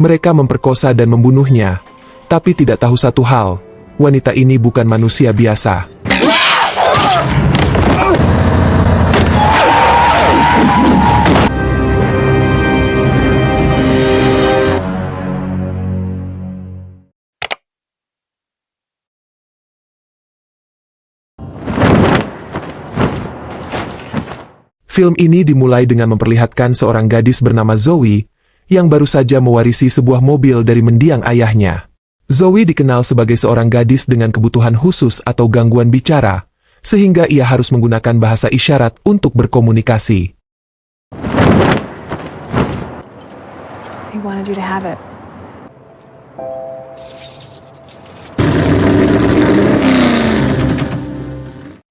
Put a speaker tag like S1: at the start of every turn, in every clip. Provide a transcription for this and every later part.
S1: Mereka memperkosa dan membunuhnya, tapi tidak tahu satu hal, wanita ini bukan manusia biasa. Film ini dimulai dengan memperlihatkan seorang gadis bernama Zoe, yang baru saja mewarisi sebuah mobil dari mendiang ayahnya. Zoe dikenal sebagai seorang gadis dengan kebutuhan khusus atau gangguan bicara, sehingga ia harus menggunakan bahasa isyarat untuk berkomunikasi.
S2: He wanted you to have it.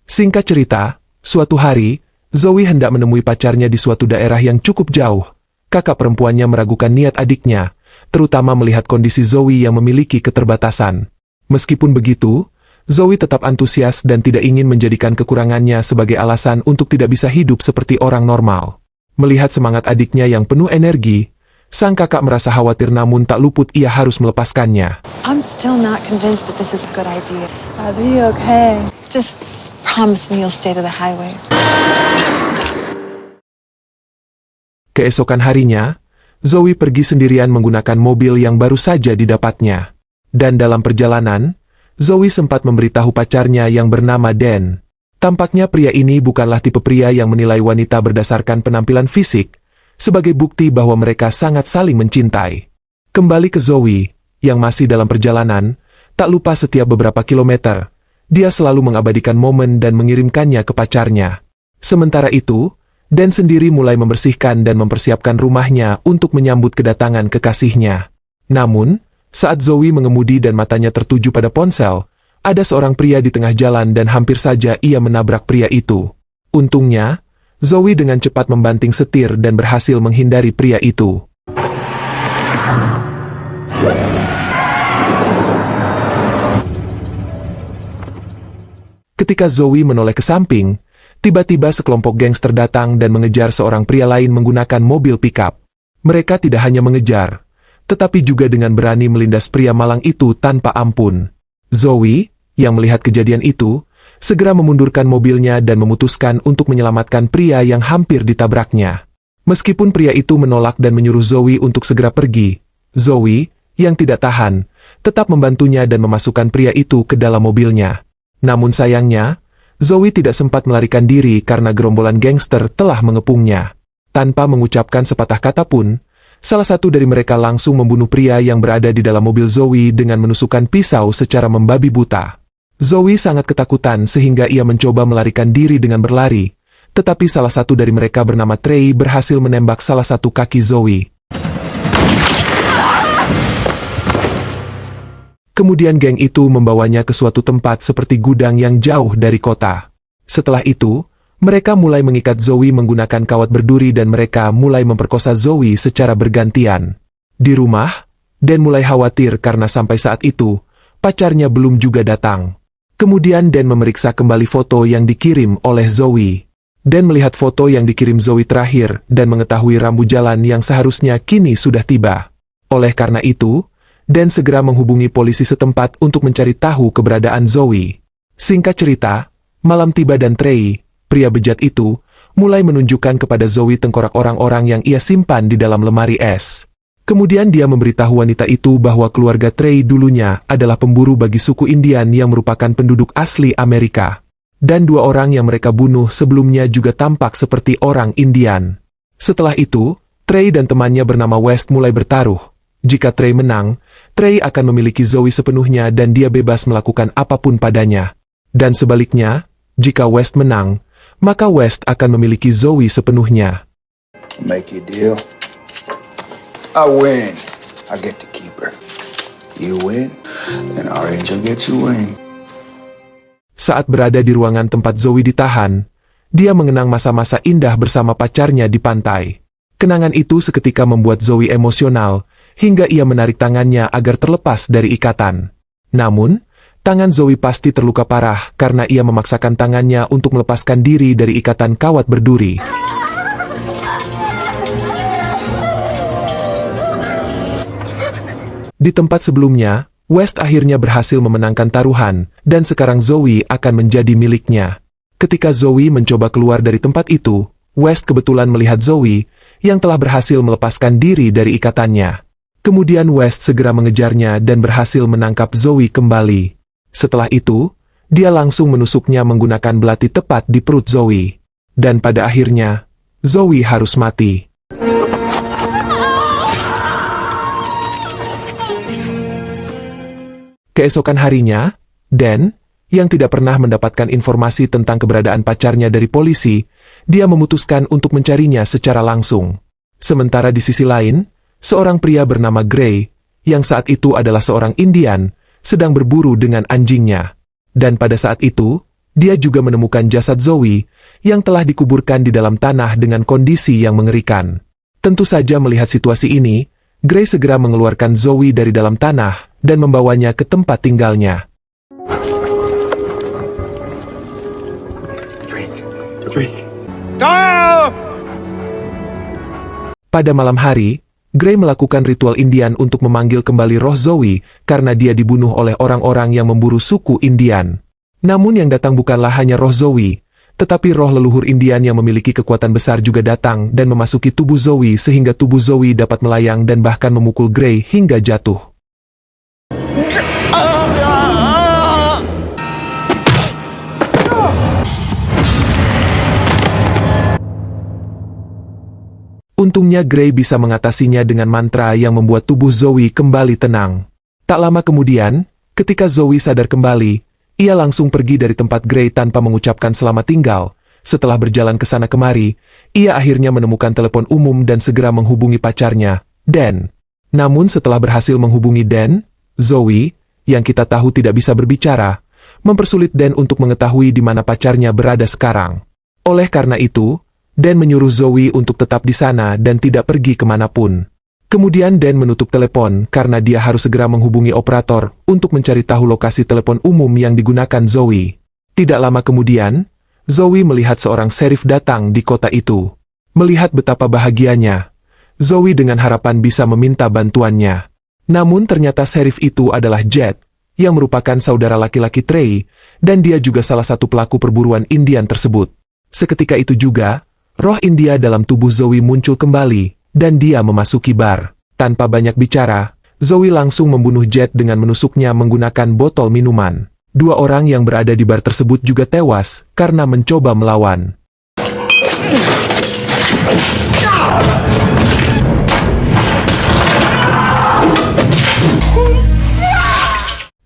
S1: Singkat cerita, suatu hari, Zoe hendak menemui pacarnya di suatu daerah yang cukup jauh. Kakak perempuannya meragukan niat adiknya, terutama melihat kondisi Zoe yang memiliki keterbatasan. Meskipun begitu, Zoe tetap antusias dan tidak ingin menjadikan kekurangannya sebagai alasan untuk tidak bisa hidup seperti orang normal. Melihat semangat adiknya yang penuh energi, sang kakak merasa khawatir namun tak luput ia harus melepaskannya.
S2: I'm still not convinced that this is a good idea. I'll be okay. Just promise me you'll stay to the highway.
S1: Keesokan harinya, Zoe pergi sendirian menggunakan mobil yang baru saja didapatnya. Dan dalam perjalanan, Zoe sempat memberitahu pacarnya yang bernama Dan. Tampaknya pria ini bukanlah tipe pria yang menilai wanita berdasarkan penampilan fisik, sebagai bukti bahwa mereka sangat saling mencintai. Kembali ke Zoe, yang masih dalam perjalanan, tak lupa setiap beberapa kilometer, dia selalu mengabadikan momen dan mengirimkannya ke pacarnya. Sementara itu, Dan sendiri mulai membersihkan dan mempersiapkan rumahnya untuk menyambut kedatangan kekasihnya. Namun, saat Zoe mengemudi dan matanya tertuju pada ponsel, ada seorang pria di tengah jalan dan hampir saja ia menabrak pria itu. Untungnya, Zoe dengan cepat membanting setir dan berhasil menghindari pria itu. Ketika Zoe menoleh ke samping, tiba-tiba sekelompok gangster datang dan mengejar seorang pria lain menggunakan mobil pickup. Mereka tidak hanya mengejar, tetapi juga dengan berani melindas pria malang itu tanpa ampun. Zoe, yang melihat kejadian itu, segera memundurkan mobilnya dan memutuskan untuk menyelamatkan pria yang hampir ditabraknya. Meskipun pria itu menolak dan menyuruh Zoe untuk segera pergi, Zoe, yang tidak tahan, tetap membantunya dan memasukkan pria itu ke dalam mobilnya. Namun sayangnya, Zoe tidak sempat melarikan diri karena gerombolan gangster telah mengepungnya. Tanpa mengucapkan sepatah kata pun, salah satu dari mereka langsung membunuh pria yang berada di dalam mobil Zoe dengan menusukkan pisau secara membabi buta. Zoe sangat ketakutan sehingga ia mencoba melarikan diri dengan berlari, tetapi salah satu dari mereka bernama Trey berhasil menembak salah satu kaki Zoe. Kemudian geng itu membawanya ke suatu tempat seperti gudang yang jauh dari kota. Setelah itu, mereka mulai mengikat Zoe menggunakan kawat berduri dan mereka mulai memperkosa Zoe secara bergantian. Di rumah, Dan mulai khawatir karena sampai saat itu, pacarnya belum juga datang. Kemudian Dan memeriksa kembali foto yang dikirim oleh Zoe. Dan melihat foto yang dikirim Zoe terakhir dan mengetahui rambu jalan yang seharusnya kini sudah tiba. Oleh karena itu, Dan segera menghubungi polisi setempat untuk mencari tahu keberadaan Zoe. Singkat cerita, malam tiba dan Trey, pria bejat itu, mulai menunjukkan kepada Zoe tengkorak orang-orang yang ia simpan di dalam lemari es. Kemudian dia memberitahu wanita itu bahwa keluarga Trey dulunya adalah pemburu bagi suku Indian yang merupakan penduduk asli Amerika. Dan dua orang yang mereka bunuh sebelumnya juga tampak seperti orang Indian. Setelah itu, Trey dan temannya bernama West mulai bertaruh. Jika Trey menang, Trey akan memiliki Zoe sepenuhnya dan dia bebas melakukan apapun padanya. Dan sebaliknya, jika West menang, maka West akan memiliki Zoe sepenuhnya.
S3: Make your deal. I win. I get to keep her. You win, and our angel gets you win.
S1: Saat berada di ruangan tempat Zoe ditahan, dia mengenang masa-masa indah bersama pacarnya di pantai. Kenangan itu seketika membuat Zoe emosional, hingga ia menarik tangannya agar terlepas dari ikatan. Namun, tangan Zoe pasti terluka parah karena ia memaksakan tangannya untuk melepaskan diri dari ikatan kawat berduri. Di tempat sebelumnya, West akhirnya berhasil memenangkan taruhan, dan sekarang Zoe akan menjadi miliknya. Ketika Zoe mencoba keluar dari tempat itu, West kebetulan melihat Zoe, yang telah berhasil melepaskan diri dari ikatannya. Kemudian West segera mengejarnya dan berhasil menangkap Zoe kembali. Setelah itu, dia langsung menusuknya menggunakan belati tepat di perut Zoe. Dan pada akhirnya, Zoe harus mati. Keesokan harinya, Dan, yang tidak pernah mendapatkan informasi tentang keberadaan pacarnya dari polisi, dia memutuskan untuk mencarinya secara langsung. Sementara di sisi lain, seorang pria bernama Gray, yang saat itu adalah seorang Indian, sedang berburu dengan anjingnya. Dan pada saat itu, dia juga menemukan jasad Zoe, yang telah dikuburkan di dalam tanah dengan kondisi yang mengerikan. Tentu saja melihat situasi ini, Gray segera mengeluarkan Zoe dari dalam tanah, dan membawanya ke tempat tinggalnya. Pada malam hari, Gray melakukan ritual Indian untuk memanggil kembali roh Zoe karena dia dibunuh oleh orang-orang yang memburu suku Indian. Namun yang datang bukanlah hanya roh Zoe, tetapi roh leluhur Indian yang memiliki kekuatan besar juga datang dan memasuki tubuh Zoe sehingga tubuh Zoe dapat melayang dan bahkan memukul Gray hingga jatuh. Untungnya Gray bisa mengatasinya dengan mantra yang membuat tubuh Zoe kembali tenang. Tak lama kemudian, ketika Zoe sadar kembali, ia langsung pergi dari tempat Gray tanpa mengucapkan selamat tinggal. Setelah berjalan ke sana kemari, ia akhirnya menemukan telepon umum dan segera menghubungi pacarnya, Dan. Namun setelah berhasil menghubungi Dan, Zoe, yang kita tahu tidak bisa berbicara, mempersulit Dan untuk mengetahui di mana pacarnya berada sekarang. Oleh karena itu, Dan menyuruh Zoe untuk tetap di sana dan tidak pergi kemanapun. Kemudian Dan menutup telepon karena dia harus segera menghubungi operator untuk mencari tahu lokasi telepon umum yang digunakan Zoe. Tidak lama kemudian, Zoe melihat seorang sheriff datang di kota itu. Melihat betapa bahagianya, Zoe dengan harapan bisa meminta bantuannya. Namun ternyata sheriff itu adalah Jet, yang merupakan saudara laki-laki Trey, dan dia juga salah satu pelaku perburuan Indian tersebut. Seketika itu juga, roh India dalam tubuh Zoe muncul kembali, dan dia memasuki bar. Tanpa banyak bicara, Zoe langsung membunuh Jet dengan menusuknya menggunakan botol minuman. Dua orang yang berada di bar tersebut juga tewas karena mencoba melawan.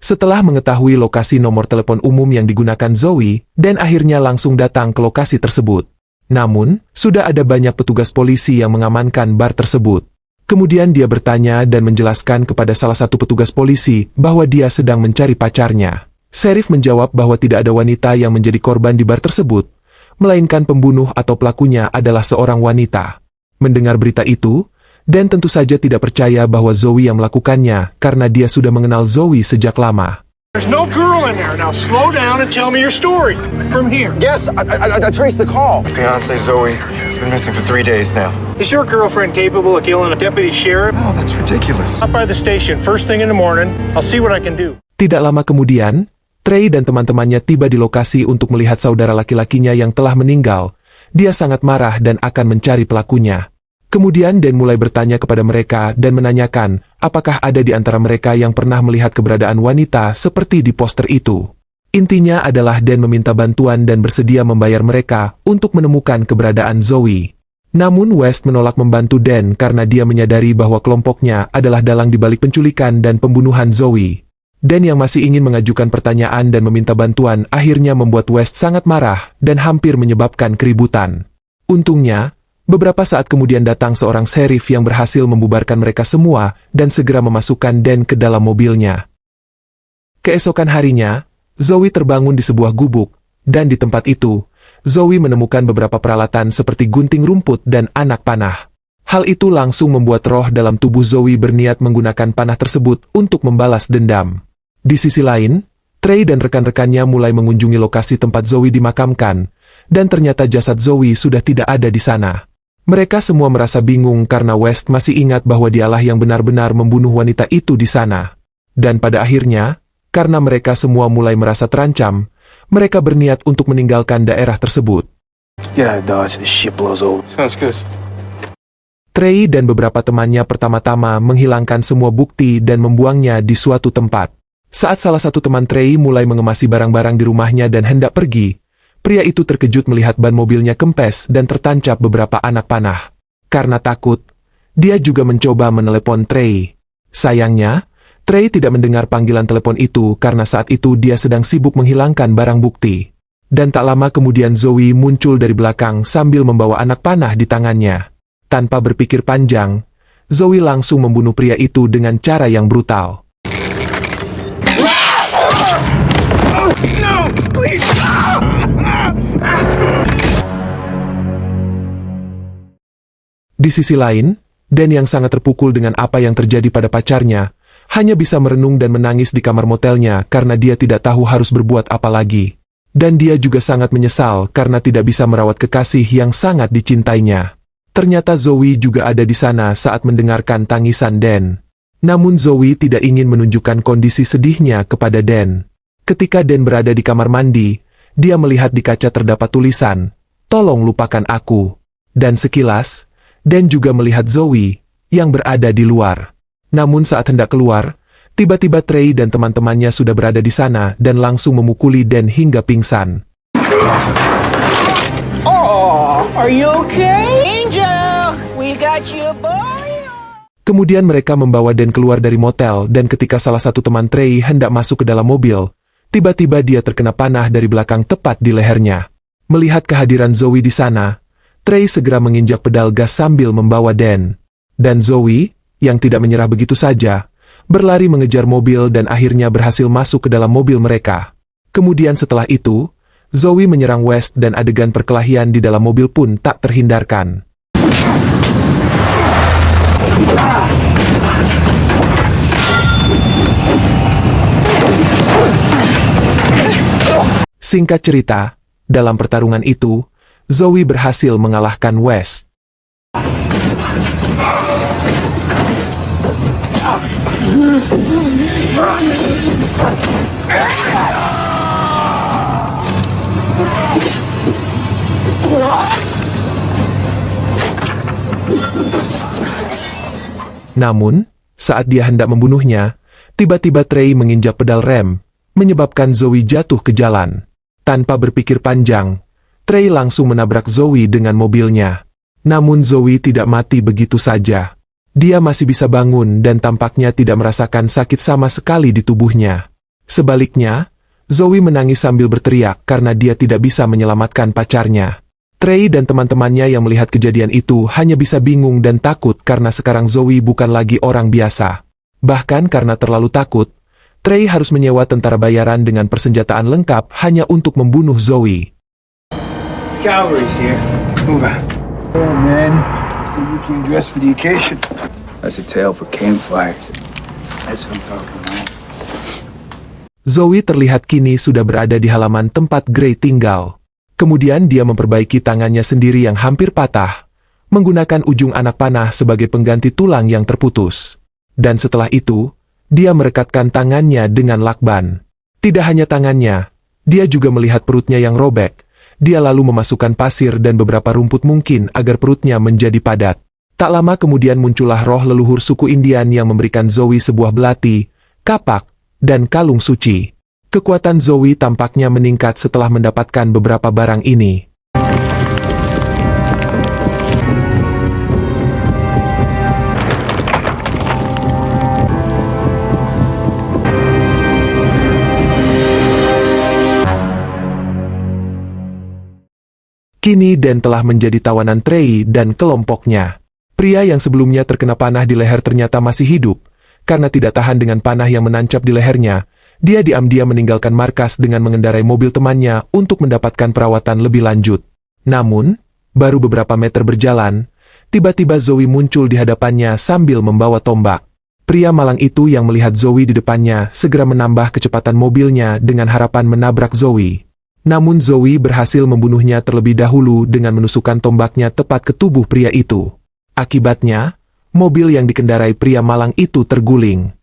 S1: Setelah mengetahui lokasi nomor telepon umum yang digunakan Zoe, Dan akhirnya langsung datang ke lokasi tersebut. Namun, sudah ada banyak petugas polisi yang mengamankan bar tersebut. Kemudian dia bertanya dan menjelaskan kepada salah satu petugas polisi bahwa dia sedang mencari pacarnya. Sheriff menjawab bahwa tidak ada wanita yang menjadi korban di bar tersebut, melainkan pembunuh atau pelakunya adalah seorang wanita. Mendengar berita itu, Dan tentu saja tidak percaya bahwa Zoe yang melakukannya karena dia sudah mengenal Zoe sejak lama.
S4: There's no girl in there. Now slow down and tell me your story. From here.
S5: Yes, I traced the call.
S6: Fiance Zoe has been missing for 3 days now.
S4: Is your girlfriend capable of killing a deputy sheriff?
S6: Oh, that's ridiculous.
S4: Stop by the station first thing in the morning. I'll see what I can do.
S1: Tidak lama kemudian, Trey dan teman-temannya tiba di lokasi untuk melihat saudara laki-lakinya yang telah meninggal. Dia sangat marah dan akan mencari pelakunya. Kemudian Dan mulai bertanya kepada mereka dan menanyakan apakah ada di antara mereka yang pernah melihat keberadaan wanita seperti di poster itu. Intinya adalah Dan meminta bantuan dan bersedia membayar mereka untuk menemukan keberadaan Zoe. Namun West menolak membantu Dan karena dia menyadari bahwa kelompoknya adalah dalang di balik penculikan dan pembunuhan Zoe. Dan yang masih ingin mengajukan pertanyaan dan meminta bantuan akhirnya membuat West sangat marah dan hampir menyebabkan keributan. Untungnya, beberapa saat kemudian datang seorang sheriff yang berhasil membubarkan mereka semua dan segera memasukkan Dan ke dalam mobilnya. Keesokan harinya, Zoe terbangun di sebuah gubuk, dan di tempat itu, Zoe menemukan beberapa peralatan seperti gunting rumput dan anak panah. Hal itu langsung membuat roh dalam tubuh Zoe berniat menggunakan panah tersebut untuk membalas dendam. Di sisi lain, Trey dan rekan-rekannya mulai mengunjungi lokasi tempat Zoe dimakamkan, dan ternyata jasad Zoe sudah tidak ada di sana. Mereka semua merasa bingung karena West masih ingat bahwa dialah yang benar-benar membunuh wanita itu di sana. Dan pada akhirnya, karena mereka semua mulai merasa terancam, mereka berniat untuk meninggalkan daerah tersebut.
S5: Get out of Dodge, this shit blows over.
S4: Sounds good.
S1: Trey dan beberapa temannya pertama-tama menghilangkan semua bukti dan membuangnya di suatu tempat. Saat salah satu teman Trey mulai mengemasi barang-barang di rumahnya dan hendak pergi, pria itu terkejut melihat ban mobilnya kempes dan tertancap beberapa anak panah. Karena takut, dia juga mencoba menelepon Trey. Sayangnya, Trey tidak mendengar panggilan telepon itu karena saat itu dia sedang sibuk menghilangkan barang bukti. Dan tak lama kemudian Zoe muncul dari belakang sambil membawa anak panah di tangannya. Tanpa berpikir panjang, Zoe langsung membunuh pria itu dengan cara yang brutal. Di sisi lain, Dan yang sangat terpukul dengan apa yang terjadi pada pacarnya, hanya bisa merenung dan menangis di kamar motelnya karena dia tidak tahu harus berbuat apa lagi. Dan dia juga sangat menyesal karena tidak bisa merawat kekasih yang sangat dicintainya. Ternyata Zoe juga ada di sana saat mendengarkan tangisan Dan. Namun Zoe tidak ingin menunjukkan kondisi sedihnya kepada Dan. Ketika Dan berada di kamar mandi, dia melihat di kaca terdapat tulisan, "Tolong lupakan aku." Dan sekilas, Dan juga melihat Zoe yang berada di luar. Namun saat hendak keluar, tiba-tiba Trey dan teman-temannya sudah berada di sana dan langsung memukuli Dan hingga pingsan.
S5: Oh, are you okay? Angel, we got you, boy.
S1: Kemudian mereka membawa Dan keluar dari motel dan ketika salah satu teman Trey hendak masuk ke dalam mobil, tiba-tiba dia terkena panah dari belakang tepat di lehernya. Melihat kehadiran Zoe di sana, Trey segera menginjak pedal gas sambil membawa Dan. Dan Zoe, yang tidak menyerah begitu saja, berlari mengejar mobil dan akhirnya berhasil masuk ke dalam mobil mereka. Kemudian setelah itu, Zoe menyerang West dan adegan perkelahian di dalam mobil pun tak terhindarkan. Singkat cerita, dalam pertarungan itu, Zoe berhasil mengalahkan West. Namun, saat dia hendak membunuhnya, tiba-tiba Trey menginjak pedal rem, menyebabkan Zoe jatuh ke jalan. Tanpa berpikir panjang, Trey langsung menabrak Zoe dengan mobilnya. Namun Zoe tidak mati begitu saja. Dia masih bisa bangun dan tampaknya tidak merasakan sakit sama sekali di tubuhnya. Sebaliknya, Zoe menangis sambil berteriak karena dia tidak bisa menyelamatkan pacarnya. Trey dan teman-temannya yang melihat kejadian itu hanya bisa bingung dan takut karena sekarang Zoe bukan lagi orang biasa. Bahkan karena terlalu takut, Trey harus menyewa tentara bayaran dengan persenjataan lengkap hanya untuk membunuh Zoe.
S4: Cavalry's here. Move out.
S3: Oh, man. So you can dress for the occasion. That's a tale for campfires. That's what I'm talking about.
S1: Zoe terlihat kini sudah berada di halaman tempat Gray tinggal. Kemudian dia memperbaiki tangannya sendiri yang hampir patah, menggunakan ujung anak panah sebagai pengganti tulang yang terputus. Dan setelah itu, dia merekatkan tangannya dengan lakban. Tidak hanya tangannya, dia juga melihat perutnya yang robek. Dia lalu memasukkan pasir dan beberapa rumput mungkin agar perutnya menjadi padat. Tak lama kemudian muncullah roh leluhur suku Indian yang memberikan Zoe sebuah belati, kapak, dan kalung suci. Kekuatan Zoe tampaknya meningkat setelah mendapatkan beberapa barang ini. Kini Dan telah menjadi tawanan Trey dan kelompoknya. Pria yang sebelumnya terkena panah di leher ternyata masih hidup. Karena tidak tahan dengan panah yang menancap di lehernya, dia diam-diam meninggalkan markas dengan mengendarai mobil temannya untuk mendapatkan perawatan lebih lanjut. Namun, baru beberapa meter berjalan, tiba-tiba Zoe muncul di hadapannya sambil membawa tombak. Pria malang itu yang melihat Zoe di depannya segera menambah kecepatan mobilnya dengan harapan menabrak Zoe. Namun Zoe berhasil membunuhnya terlebih dahulu dengan menusukkan tombaknya tepat ke tubuh pria itu. Akibatnya, mobil yang dikendarai pria malang itu terguling.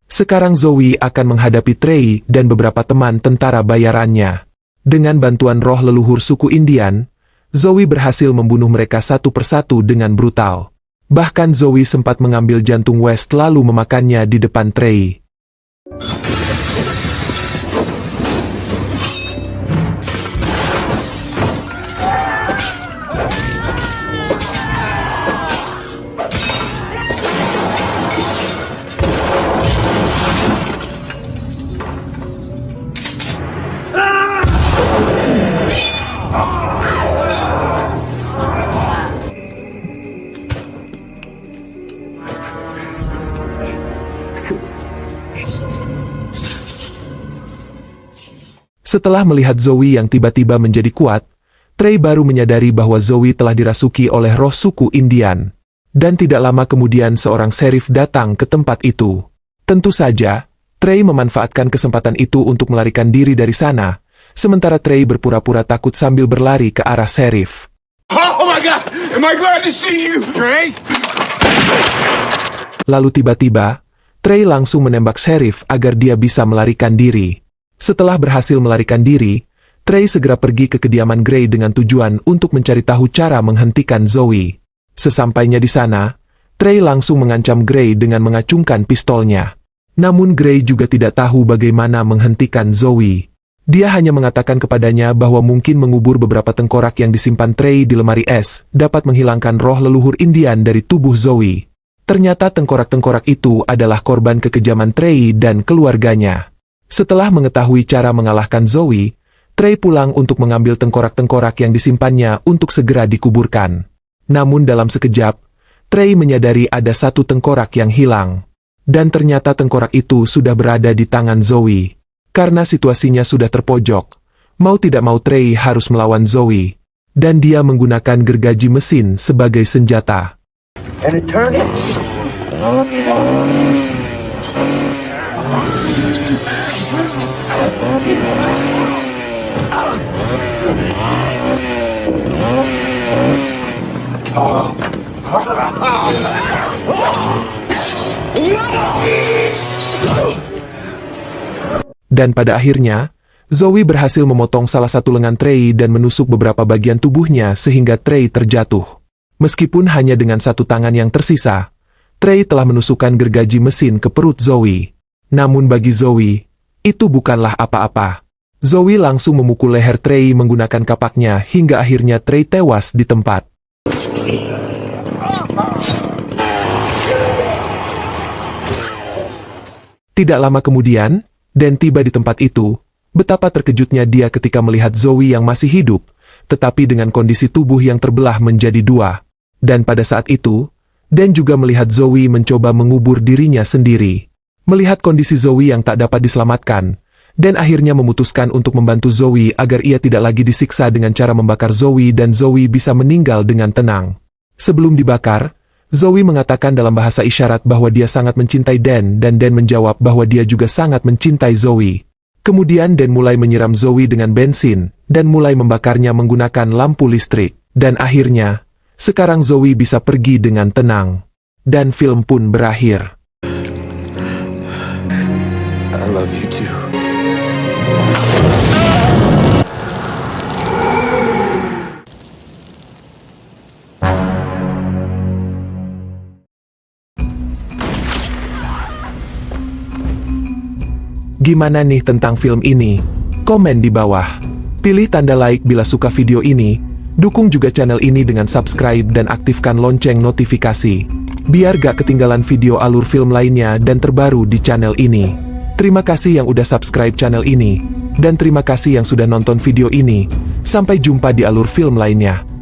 S1: Sekarang Zoe akan menghadapi Trey dan beberapa teman tentara bayarannya. Dengan bantuan roh leluhur suku Indian, Zoe berhasil membunuh mereka satu persatu dengan brutal. Bahkan Zoe sempat mengambil jantung West lalu memakannya di depan Trey. Setelah melihat Zoe yang tiba-tiba menjadi kuat, Trey baru menyadari bahwa Zoe telah dirasuki oleh roh suku Indian. Dan tidak lama kemudian seorang sheriff datang ke tempat itu. Tentu saja, Trey memanfaatkan kesempatan itu untuk melarikan diri dari sana, sementara Trey berpura-pura takut sambil berlari ke arah sheriff.
S4: Oh my God! Am I glad to see you, Trey?
S1: Lalu tiba-tiba, Trey langsung menembak sheriff agar dia bisa melarikan diri. Setelah berhasil melarikan diri, Trey segera pergi ke kediaman Gray dengan tujuan untuk mencari tahu cara menghentikan Zoe. Sesampainya di sana, Trey langsung mengancam Gray dengan mengacungkan pistolnya. Namun Gray juga tidak tahu bagaimana menghentikan Zoe. Dia hanya mengatakan kepadanya bahwa mungkin mengubur beberapa tengkorak yang disimpan Trey di lemari es dapat menghilangkan roh leluhur Indian dari tubuh Zoe. Ternyata tengkorak-tengkorak itu adalah korban kekejaman Trey dan keluarganya. Setelah mengetahui cara mengalahkan Zoe, Trey pulang untuk mengambil tengkorak-tengkorak yang disimpannya untuk segera dikuburkan. Namun dalam sekejap, Trey menyadari ada satu tengkorak yang hilang. Dan ternyata tengkorak itu sudah berada di tangan Zoe. Karena situasinya sudah terpojok, mau tidak mau Trey harus melawan Zoe. Dan dia menggunakan gergaji mesin sebagai senjata.
S6: And it turned.
S1: Dan pada akhirnya, Zoe berhasil memotong salah satu lengan Trey dan menusuk beberapa bagian tubuhnya sehingga Trey terjatuh. Meskipun hanya dengan satu tangan yang tersisa, Trey telah menusukkan gergaji mesin ke perut Zoe. Namun bagi Zoe, itu bukanlah apa-apa. Zoe langsung memukul leher Trey menggunakan kapaknya hingga akhirnya Trey tewas di tempat. Tidak lama kemudian, Dan tiba di tempat itu. Betapa terkejutnya dia ketika melihat Zoe yang masih hidup, tetapi dengan kondisi tubuh yang terbelah menjadi dua. Dan pada saat itu, Dan juga melihat Zoe mencoba mengubur dirinya sendiri. Melihat kondisi Zoe yang tak dapat diselamatkan, Dan akhirnya memutuskan untuk membantu Zoe agar ia tidak lagi disiksa dengan cara membakar Zoe dan Zoe bisa meninggal dengan tenang. Sebelum dibakar, Zoe mengatakan dalam bahasa isyarat bahwa dia sangat mencintai Dan dan Dan menjawab bahwa dia juga sangat mencintai Zoe. Kemudian Dan mulai menyiram Zoe dengan bensin, dan mulai membakarnya menggunakan lampu listrik. Dan akhirnya, sekarang Zoe bisa pergi dengan tenang. Dan film pun berakhir.
S6: I love you too.
S1: Gimana nih tentang film ini? Komen di bawah. Pilih tanda like bila suka video ini. Dukung juga channel ini dengan subscribe dan aktifkan lonceng notifikasi. Biar gak ketinggalan video alur film lainnya dan terbaru di channel ini. Terima kasih yang udah subscribe channel ini. Dan terima kasih yang sudah nonton video ini. Sampai jumpa di alur film lainnya.